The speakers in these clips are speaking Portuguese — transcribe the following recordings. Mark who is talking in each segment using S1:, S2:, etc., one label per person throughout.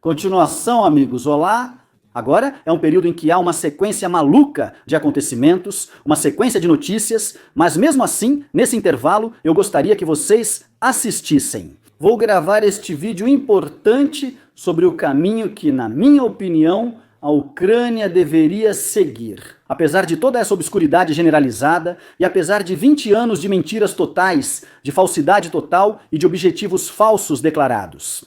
S1: Continuação, amigos. Olá! Agora é um período em que há uma sequência maluca de acontecimentos, uma sequência de notícias, mas mesmo assim, nesse intervalo, eu gostaria que vocês assistissem. Vou gravar este vídeo importante sobre o caminho que, na minha opinião, a Ucrânia deveria seguir. Apesar de toda essa obscuridade generalizada e apesar de 20 anos de mentiras totais, de falsidade total e de objetivos falsos declarados.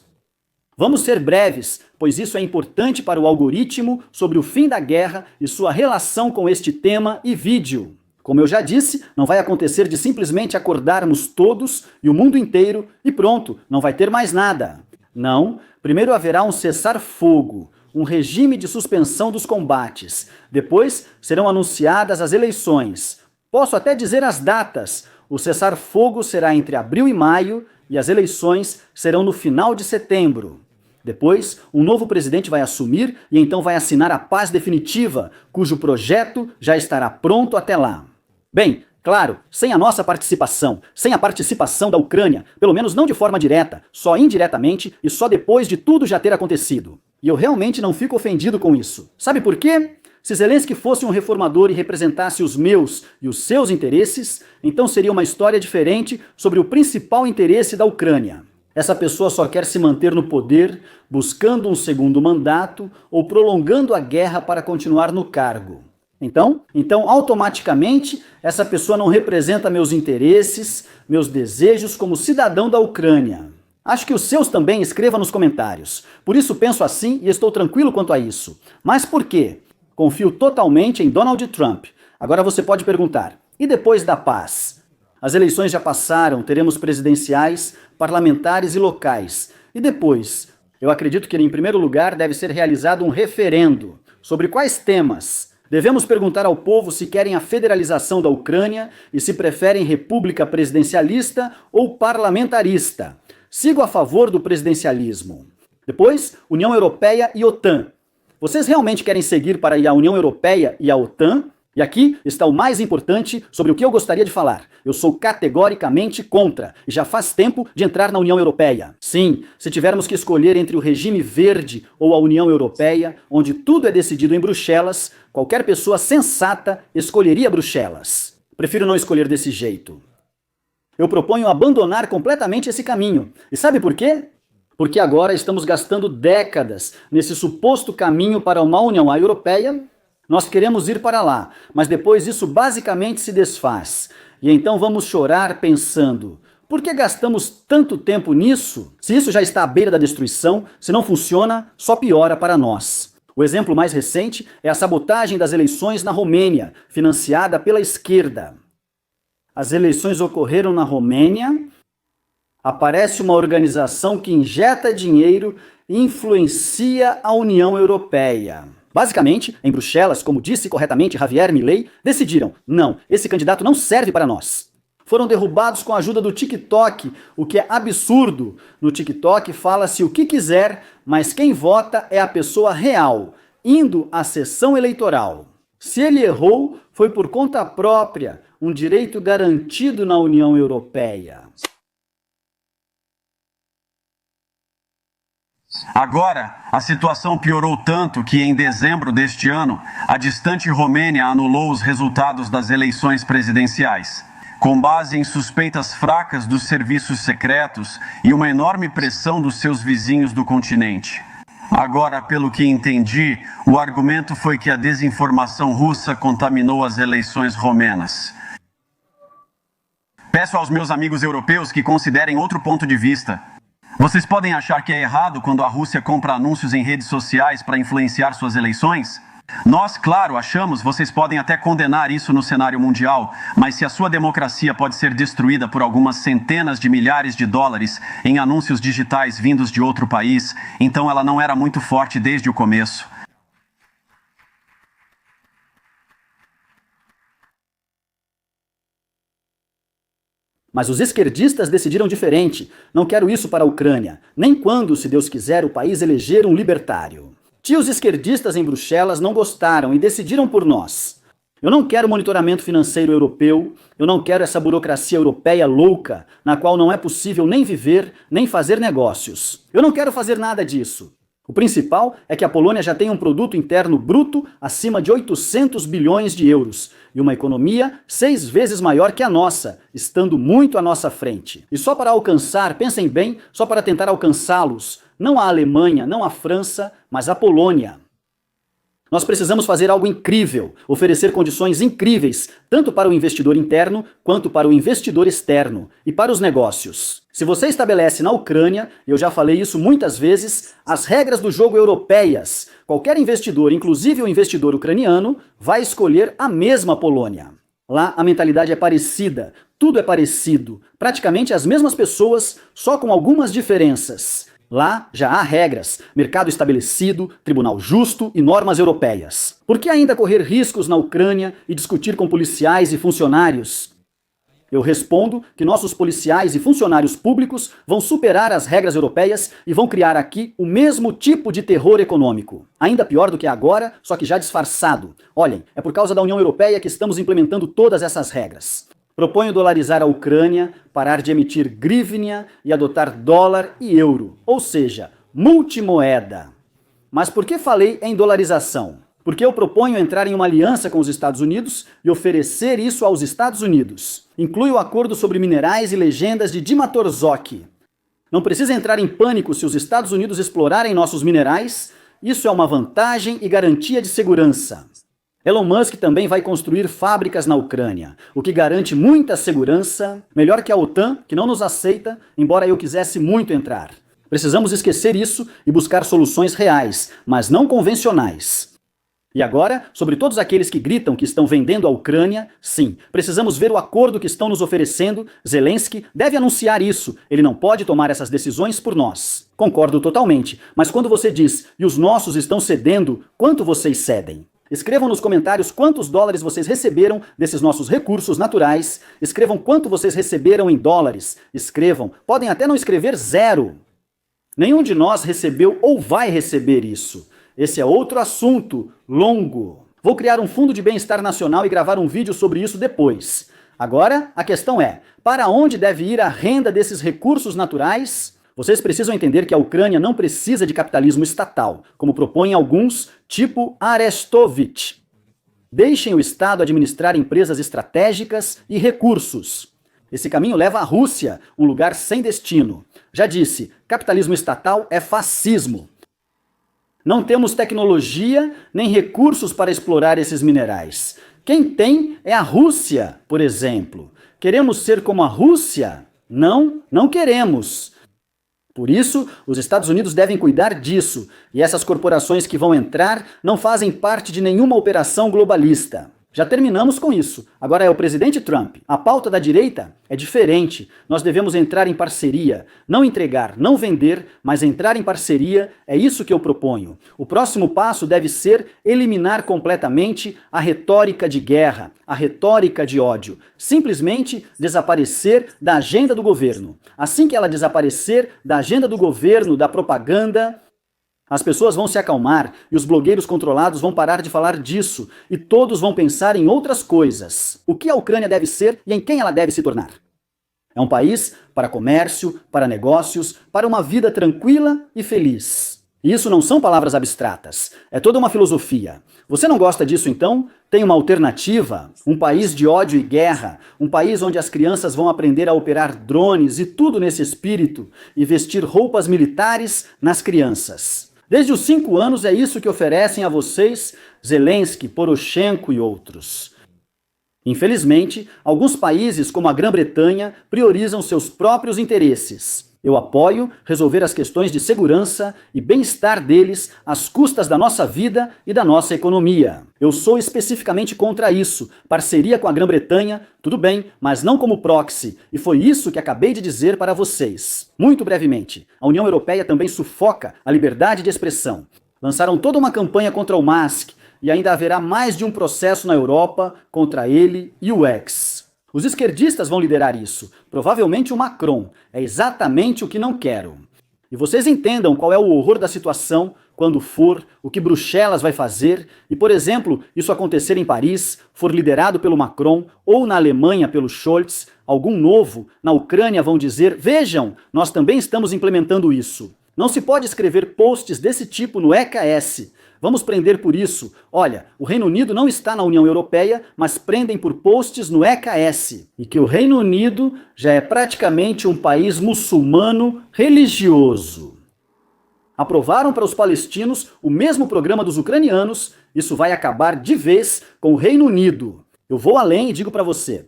S1: Vamos ser breves, pois isso é importante para o algoritmo sobre o fim da guerra e sua relação com este tema e vídeo. Como eu já disse, não vai acontecer de simplesmente acordarmos todos e o mundo inteiro e pronto, não vai ter mais nada. Não, primeiro haverá um cessar-fogo, um regime de suspensão dos combates. Depois serão anunciadas as eleições. Posso até dizer as datas. O cessar-fogo será entre abril e maio e as eleições serão no final de setembro. Depois, um novo presidente vai assumir e então vai assinar a paz definitiva, cujo projeto já estará pronto até lá. Bem, claro, sem a nossa participação, sem a participação da Ucrânia, pelo menos não de forma direta, só indiretamente e só depois de tudo já ter acontecido. E eu realmente não fico ofendido com isso. Sabe por quê? Se Zelensky fosse um reformador e representasse os meus e os seus interesses, então seria uma história diferente sobre o principal interesse da Ucrânia. Essa pessoa só quer se manter no poder, buscando um segundo mandato ou prolongando a guerra para continuar no cargo. Então, automaticamente, essa pessoa não representa meus interesses, meus desejos como cidadão da Ucrânia. Acho que os seus também, escreva nos comentários. Por isso penso assim e estou tranquilo quanto a isso. Mas por quê? Confio totalmente em Donald Trump. Agora você pode perguntar, e depois da paz? As eleições já passaram, teremos presidenciais, parlamentares e locais. E depois? Eu acredito que, em primeiro lugar, deve ser realizado um referendo. Sobre quais temas? Devemos perguntar ao povo se querem a federalização da Ucrânia e se preferem república presidencialista ou parlamentarista. Sigo a favor do presidencialismo. Depois, União Europeia e OTAN. Vocês realmente querem seguir para a União Europeia e a OTAN? E aqui está o mais importante sobre o que eu gostaria de falar. Eu sou categoricamente contra, e já faz tempo de entrar na União Europeia. Sim, se tivermos que escolher entre o regime verde ou a União Europeia, onde tudo é decidido em Bruxelas, qualquer pessoa sensata escolheria Bruxelas. Prefiro não escolher desse jeito. Eu proponho abandonar completamente esse caminho. E sabe por quê? Porque agora estamos gastando décadas nesse suposto caminho para uma União Europeia. Nós queremos ir para lá, mas depois isso basicamente se desfaz. E então vamos chorar pensando, por que gastamos tanto tempo nisso? Se isso já está à beira da destruição, se não funciona, só piora para nós. O exemplo mais recente é a sabotagem das eleições na Romênia, financiada pela esquerda. As eleições ocorreram na Romênia, aparece uma organização que injeta dinheiro e influencia a União Europeia. Basicamente, em Bruxelas, como disse corretamente Javier Milei, decidiram, não, esse candidato não serve para nós. Foram derrubados com a ajuda do TikTok, o que é absurdo. No TikTok fala-se o que quiser, mas quem vota é a pessoa real, indo à sessão eleitoral. Se ele errou, foi por conta própria, um direito garantido na União Europeia.
S2: Agora, a situação piorou tanto que, em dezembro deste ano, a distante Romênia anulou os resultados das eleições presidenciais, com base em suspeitas fracas dos serviços secretos e uma enorme pressão dos seus vizinhos do continente. Agora, pelo que entendi, o argumento foi que a desinformação russa contaminou as eleições romenas. Peço aos meus amigos europeus que considerem outro ponto de vista. Vocês podem achar que é errado quando a Rússia compra anúncios em redes sociais para influenciar suas eleições? Nós, claro, achamos, vocês podem até condenar isso no cenário mundial, mas se a sua democracia pode ser destruída por algumas centenas de milhares de dólares em anúncios digitais vindos de outro país, então ela não era muito forte desde o começo.
S1: Mas os esquerdistas decidiram diferente. Não quero isso para a Ucrânia, nem quando, se Deus quiser, o país eleger um libertário. Tios esquerdistas em Bruxelas não gostaram e decidiram por nós. Eu não quero monitoramento financeiro europeu, eu não quero essa burocracia europeia louca, na qual não é possível nem viver, nem fazer negócios. Eu não quero fazer nada disso. O principal é que a Polônia já tem um produto interno bruto acima de 800 bilhões de euros e uma economia 6 vezes maior que a nossa, estando muito à nossa frente. E só para alcançar, pensem bem, só para tentar alcançá-los, não a Alemanha, não a França, mas a Polônia. Nós precisamos fazer algo incrível, oferecer condições incríveis, tanto para o investidor interno quanto para o investidor externo e para os negócios. Se você estabelece na Ucrânia, eu já falei isso muitas vezes, as regras do jogo europeias, qualquer investidor, inclusive o investidor ucraniano, vai escolher a mesma Polônia. Lá a mentalidade é parecida, tudo é parecido, praticamente as mesmas pessoas, só com algumas diferenças. Lá já há regras, mercado estabelecido, tribunal justo e normas europeias. Por que ainda correr riscos na Ucrânia e discutir com policiais e funcionários? Eu respondo que nossos policiais e funcionários públicos vão superar as regras europeias e vão criar aqui o mesmo tipo de terror econômico. Ainda pior do que agora, só que já disfarçado. Olhem, é por causa da União Europeia que estamos implementando todas essas regras. Proponho dolarizar a Ucrânia, parar de emitir grivnia e adotar dólar e euro, ou seja, multimoeda. Mas por que falei em dolarização? Porque eu proponho entrar em uma aliança com os Estados Unidos e oferecer isso aos Estados Unidos. Inclui o acordo sobre minerais e legendas de Dima Torzok. Não precisa entrar em pânico se os Estados Unidos explorarem nossos minerais. Isso é uma vantagem e garantia de segurança. Elon Musk também vai construir fábricas na Ucrânia, o que garante muita segurança, melhor que a OTAN, que não nos aceita, embora eu quisesse muito entrar. Precisamos esquecer isso e buscar soluções reais, mas não convencionais. E agora, sobre todos aqueles que gritam que estão vendendo a Ucrânia, sim, precisamos ver o acordo que estão nos oferecendo. Zelensky deve anunciar isso, ele não pode tomar essas decisões por nós. Concordo totalmente, mas quando você diz, e os nossos estão cedendo, quanto vocês cedem? Escrevam nos comentários quantos dólares vocês receberam desses nossos recursos naturais. Escrevam quanto vocês receberam em dólares. Escrevam, podem até não escrever 0. Nenhum de nós recebeu ou vai receber isso. Esse é outro assunto, longo. Vou criar um fundo de bem-estar nacional e gravar um vídeo sobre isso depois. Agora, a questão é, para onde deve ir a renda desses recursos naturais? Vocês precisam entender que a Ucrânia não precisa de capitalismo estatal, como propõem alguns, tipo Arestovich. Deixem o Estado administrar empresas estratégicas e recursos. Esse caminho leva à Rússia, um lugar sem destino. Já disse, capitalismo estatal é fascismo. Não temos tecnologia nem recursos para explorar esses minerais. Quem tem é a Rússia, por exemplo. Queremos ser como a Rússia? Não, não queremos. Por isso, os Estados Unidos devem cuidar disso, e essas corporações que vão entrar não fazem parte de nenhuma operação globalista. Já terminamos com isso. Agora é o presidente Trump. A pauta da direita é diferente. Nós devemos entrar em parceria. Não entregar, não vender, mas entrar em parceria. É isso que eu proponho. O próximo passo deve ser eliminar completamente a retórica de guerra, a retórica de ódio. Simplesmente desaparecer da agenda do governo. Assim que ela desaparecer da agenda do governo, da propaganda, as pessoas vão se acalmar e os blogueiros controlados vão parar de falar disso e todos vão pensar em outras coisas. O que a Ucrânia deve ser e em quem ela deve se tornar. É um país para comércio, para negócios, para uma vida tranquila e feliz. E isso não são palavras abstratas, é toda uma filosofia. Você não gosta disso então? Tem uma alternativa? Um país de ódio e guerra, um país onde as crianças vão aprender a operar drones e tudo nesse espírito e vestir roupas militares nas crianças. Desde os 5 anos é isso que oferecem a vocês Zelensky, Poroshenko e outros. Infelizmente, alguns países, como a Grã-Bretanha, priorizam seus próprios interesses. Eu apoio resolver as questões de segurança e bem-estar deles às custas da nossa vida e da nossa economia. Eu sou especificamente contra isso. Parceria com a Grã-Bretanha, tudo bem, mas não como proxy. E foi isso que acabei de dizer para vocês. Muito brevemente, a União Europeia também sufoca a liberdade de expressão. Lançaram toda uma campanha contra o Musk e ainda haverá mais de um processo na Europa contra ele e o X. Os esquerdistas vão liderar isso, provavelmente o Macron. É exatamente o que não quero. E vocês entendam qual é o horror da situação quando for, o que Bruxelas vai fazer, e, por exemplo, isso acontecer em Paris, for liderado pelo Macron, ou na Alemanha pelo Scholz, algum novo, na Ucrânia vão dizer, vejam, nós também estamos implementando isso. Não se pode escrever posts desse tipo no EKS. Vamos prender por isso. Olha, o Reino Unido não está na União Europeia, mas prendem por posts no EKS. E que o Reino Unido já é praticamente um país muçulmano religioso. Aprovaram para os palestinos o mesmo programa dos ucranianos. Isso vai acabar de vez com o Reino Unido. Eu vou além e digo para você.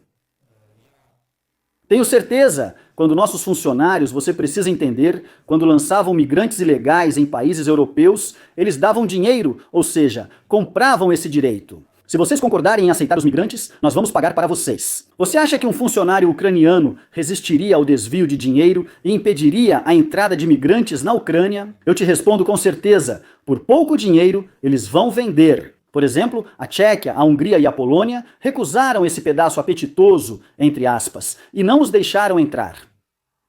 S1: Tenho certeza, quando nossos funcionários, você precisa entender, quando lançavam migrantes ilegais em países europeus, eles davam dinheiro, ou seja, compravam esse direito. Se vocês concordarem em aceitar os migrantes, nós vamos pagar para vocês. Você acha que um funcionário ucraniano resistiria ao desvio de dinheiro e impediria a entrada de migrantes na Ucrânia? Eu te respondo com certeza, por pouco dinheiro, eles vão vender. Por exemplo, a Tchequia, a Hungria e a Polônia recusaram esse pedaço apetitoso, entre aspas, e não os deixaram entrar.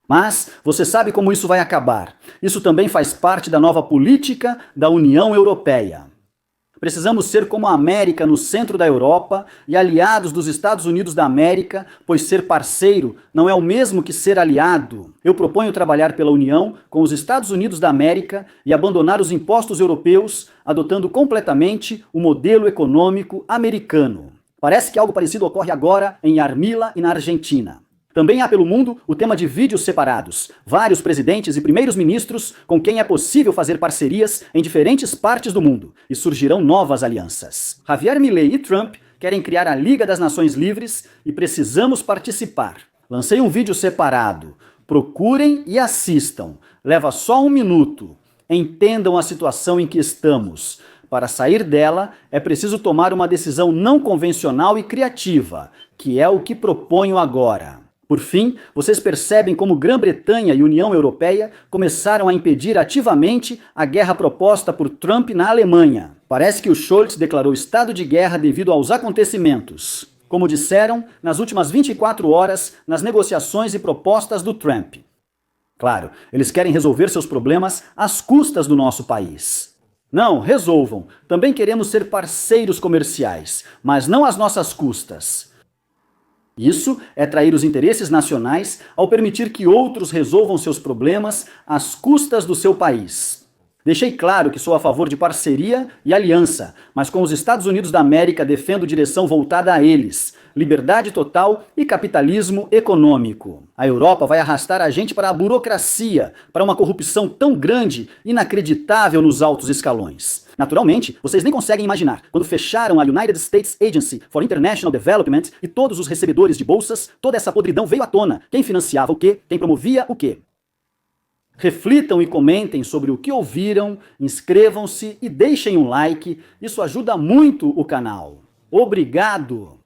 S1: Mas você sabe como isso vai acabar. Isso também faz parte da nova política da União Europeia. Precisamos ser como a América no centro da Europa e aliados dos Estados Unidos da América, pois ser parceiro não é o mesmo que ser aliado. Eu proponho trabalhar pela União com os Estados Unidos da América e abandonar os impostos europeus, adotando completamente o modelo econômico americano. Parece que algo parecido ocorre agora em Armila e na Argentina. Também há pelo mundo o tema de vídeos separados. Vários presidentes e primeiros ministros com quem é possível fazer parcerias em diferentes partes do mundo. E surgirão novas alianças. Javier Milei e Trump querem criar a Liga das Nações Livres e precisamos participar. Lancei um vídeo separado. Procurem e assistam. Leva só 1 minuto. Entendam a situação em que estamos. Para sair dela, é preciso tomar uma decisão não convencional e criativa, que é o que proponho agora. Por fim, vocês percebem como Grã-Bretanha e União Europeia começaram a impedir ativamente a guerra proposta por Trump na Alemanha. Parece que o Scholz declarou estado de guerra devido aos acontecimentos. Como disseram, nas últimas 24 horas, nas negociações e propostas do Trump. Claro, eles querem resolver seus problemas às custas do nosso país. Não, resolvam. Também queremos ser parceiros comerciais, mas não às nossas custas. Isso é trair os interesses nacionais ao permitir que outros resolvam seus problemas às custas do seu país. Deixei claro que sou a favor de parceria e aliança, mas com os Estados Unidos da América defendo direção voltada a eles, liberdade total e capitalismo econômico. A Europa vai arrastar a gente para a burocracia, para uma corrupção tão grande, inacreditável nos altos escalões. Naturalmente, vocês nem conseguem imaginar, quando fecharam a United States Agency for International Development e todos os recebedores de bolsas, toda essa podridão veio à tona. Quem financiava o quê? Quem promovia o quê? Reflitam e comentem sobre o que ouviram, inscrevam-se e deixem um like, isso ajuda muito o canal. Obrigado!